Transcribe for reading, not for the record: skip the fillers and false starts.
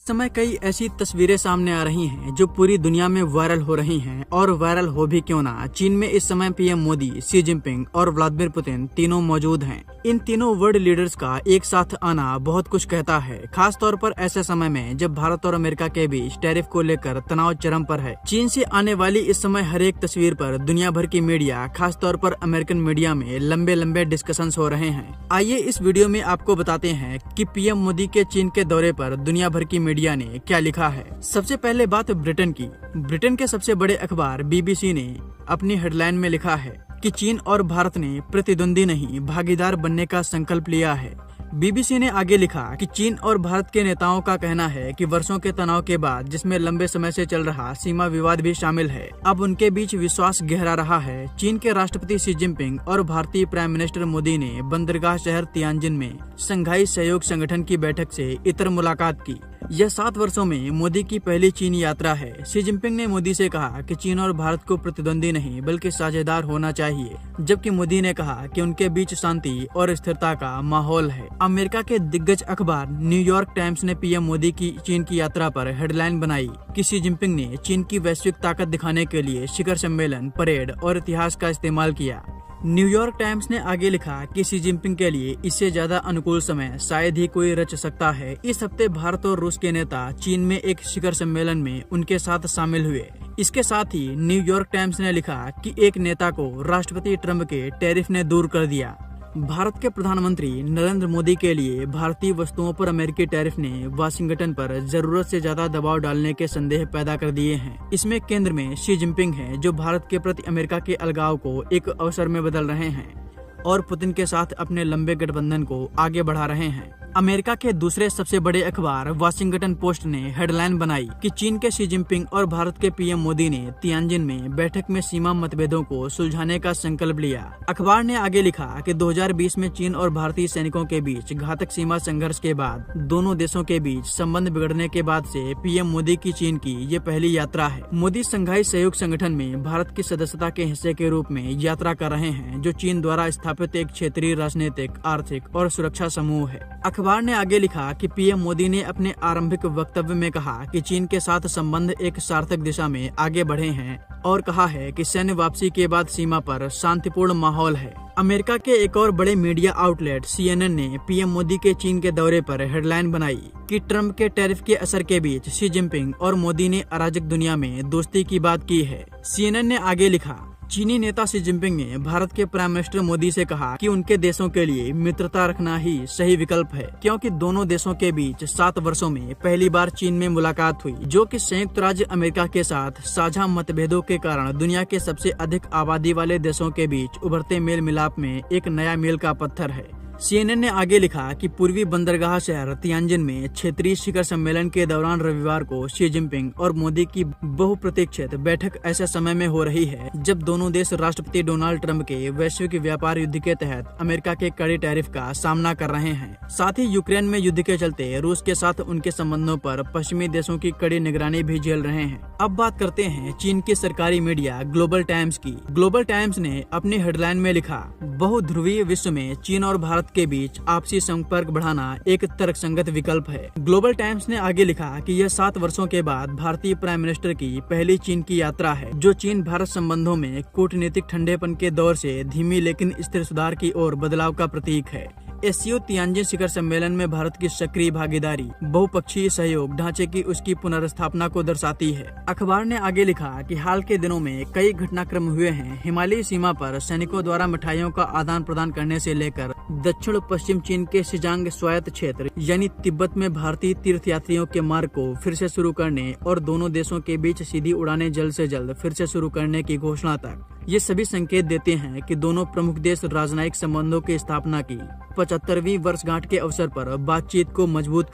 समय कई ऐसी तस्वीरें सामने आ रही हैं जो पूरी दुनिया में वायरल हो रही हैं और वायरल हो भी क्यों ना, चीन में इस समय पीएम मोदी, शी जिनपिंग और व्लादिमीर पुतिन तीनों मौजूद हैं। इन तीनों वर्ल्ड लीडर्स का एक साथ आना बहुत कुछ कहता है, खास तौर पर ऐसे समय में जब भारत और अमेरिका के बीच टैरिफ को लेकर तनाव चरम पर है। चीन से आने वाली इस समय हर एक तस्वीर पर दुनिया भर की मीडिया, खास तौर पर अमेरिकन मीडिया में लंबे लंबे डिस्कशंस हो रहे हैं। आइए इस वीडियो में आपको बताते हैं कि पीएम मोदी के चीन के दौरे पर दुनिया भर की मीडिया ने क्या लिखा है। सबसे पहले बात ब्रिटेन की। ब्रिटेन के सबसे बड़े अखबार बीबीसी ने अपनी हेडलाइन में लिखा है कि चीन और भारत ने प्रतिद्वंदी नहीं, भागीदार बनने का संकल्प लिया है। बीबीसी ने आगे लिखा कि चीन और भारत के नेताओं का कहना है कि वर्षों के तनाव के बाद, जिसमें लंबे समय से चल रहा सीमा विवाद भी शामिल है, अब उनके बीच विश्वास गहरा रहा है। चीन के राष्ट्रपति शी जिनपिंग और भारतीय प्राइम मिनिस्टर मोदी ने बंदरगाह शहर तियानजिन में शंघाई सहयोग संगठन की बैठक से इतर मुलाकात की। यह 7 वर्षों में मोदी की पहली चीन यात्रा है। शी जिनपिंग ने मोदी से कहा कि चीन और भारत को प्रतिद्वंदी नहीं बल्कि साझेदार होना चाहिए, जबकि मोदी ने कहा कि उनके बीच शांति और स्थिरता का माहौल है। अमेरिका के दिग्गज अखबार न्यूयॉर्क टाइम्स ने पीएम मोदी की चीन की यात्रा पर हेडलाइन बनाई कि शी जिनपिंग ने चीन की वैश्विक ताकत दिखाने के लिए शिखर सम्मेलन, परेड और इतिहास का इस्तेमाल किया। न्यूयॉर्क टाइम्स ने आगे लिखा कि शी जिनपिंग के लिए इससे ज्यादा अनुकूल समय शायद ही कोई रच सकता है। इस हफ्ते भारत और रूस के नेता चीन में एक शिखर सम्मेलन में उनके साथ शामिल हुए। इसके साथ ही न्यूयॉर्क टाइम्स ने लिखा कि एक नेता को राष्ट्रपति ट्रंप के टैरिफ ने दूर कर दिया। भारत के प्रधानमंत्री नरेंद्र मोदी के लिए भारतीय वस्तुओं पर अमेरिकी टैरिफ ने वाशिंगटन पर जरूरत से ज्यादा दबाव डालने के संदेह पैदा कर दिए हैं। इसमें केंद्र में शी जिनपिंग हैं, जो भारत के प्रति अमेरिका के अलगाव को एक अवसर में बदल रहे हैं और पुतिन के साथ अपने लंबे गठबंधन को आगे बढ़ा रहे हैं। अमेरिका के दूसरे सबसे बड़े अखबार वाशिंगटन पोस्ट ने हेडलाइन बनाई कि चीन के शी जिनपिंग और भारत के पीएम मोदी ने तियानजिन में बैठक में सीमा मतभेदों को सुलझाने का संकल्प लिया। अखबार ने आगे लिखा कि 2020 में चीन और भारतीय सैनिकों के बीच घातक सीमा संघर्ष के बाद दोनों देशों के बीच संबंध बिगड़ने के बाद से पीएम मोदी की चीन की ये पहली यात्रा है। मोदी शंघाई सहयोग संगठन में भारत की सदस्यता के हिस्से के रूप में यात्रा कर रहे हैं, जो चीन द्वारा स्थापित एक क्षेत्रीय राजनीतिक, आर्थिक और सुरक्षा समूह है। अखबार ने आगे लिखा कि पीएम मोदी ने अपने आरंभिक वक्तव्य में कहा कि चीन के साथ संबंध एक सार्थक दिशा में आगे बढ़े हैं और कहा है कि सैन्य वापसी के बाद सीमा पर शांतिपूर्ण माहौल है। अमेरिका के एक और बड़े मीडिया आउटलेट CNN ने पीएम मोदी के चीन के दौरे पर हेडलाइन बनाई कि ट्रंप के टैरिफ के असर के बीच शी जिनपिंग और मोदी ने अराजक दुनिया में दोस्ती की बात की है। CNN ने आगे लिखा, चीनी नेता शी जिनपिंग ने भारत के प्राइम मिनिस्टर मोदी से कहा कि उनके देशों के लिए मित्रता रखना ही सही विकल्प है, क्योंकि दोनों देशों के बीच 7 वर्षों में पहली बार चीन में मुलाकात हुई, जो कि संयुक्त राज्य अमेरिका के साथ साझा मतभेदों के कारण दुनिया के सबसे अधिक आबादी वाले देशों के बीच उभरते मेल मिलाप में एक नया मील का पत्थर है। CNN ने आगे लिखा कि पूर्वी बंदरगाह शहर तियानजिन में क्षेत्रीय शिखर सम्मेलन के दौरान रविवार को शी जिनपिंग और मोदी की बहुप्रतीक्षित बैठक ऐसे समय में हो रही है जब दोनों देश राष्ट्रपति डोनाल्ड ट्रंप के वैश्विक व्यापार युद्ध के तहत अमेरिका के कड़े टैरिफ का सामना कर रहे हैं। साथ ही यूक्रेन में युद्ध के चलते रूस के साथ उनके संबंधों पर पश्चिमी देशों की कड़ी निगरानी भी झेल रहे हैं। अब बात करते हैं चीन की सरकारी मीडिया ग्लोबल टाइम्स की। ग्लोबल टाइम्स ने अपनी हेडलाइन में लिखा, बहुध्रुवीय विश्व में चीन और भारत के बीच आपसी संपर्क बढ़ाना एक तर्कसंगत विकल्प है। ग्लोबल टाइम्स ने आगे लिखा कि यह 7 वर्षों के बाद भारतीय प्राइम मिनिस्टर की पहली चीन की यात्रा है, जो चीन भारत संबंधों में कूटनीतिक ठंडेपन के दौर से धीमी लेकिन स्थिर सुधार की ओर बदलाव का प्रतीक है। SCO तियानजिन शिखर सम्मेलन में भारत की सक्रिय भागीदारी बहुपक्षीय सहयोग ढांचे की उसकी पुनर्स्थापना को दर्शाती है। अखबार ने आगे लिखा कि हाल के दिनों में कई घटनाक्रम हुए हैं। हिमालयी सीमा पर सैनिकों द्वारा मिठाइयों का आदान प्रदान करने से लेकर दक्षिण पश्चिम चीन के शिजांग स्वायत्त क्षेत्र यानी तिब्बत में भारतीय तीर्थयात्रियों के मार्ग को फिर से शुरू करने और दोनों देशों के बीच सीधी उड़ानें जल्द से जल्द फिर से शुरू करने की घोषणा तक, ये सभी संकेत देते हैं कि दोनों प्रमुख देश राजनयिक संबंधों की स्थापना की 75वीं वर्षगांठ के अवसर पर बातचीत को मजबूत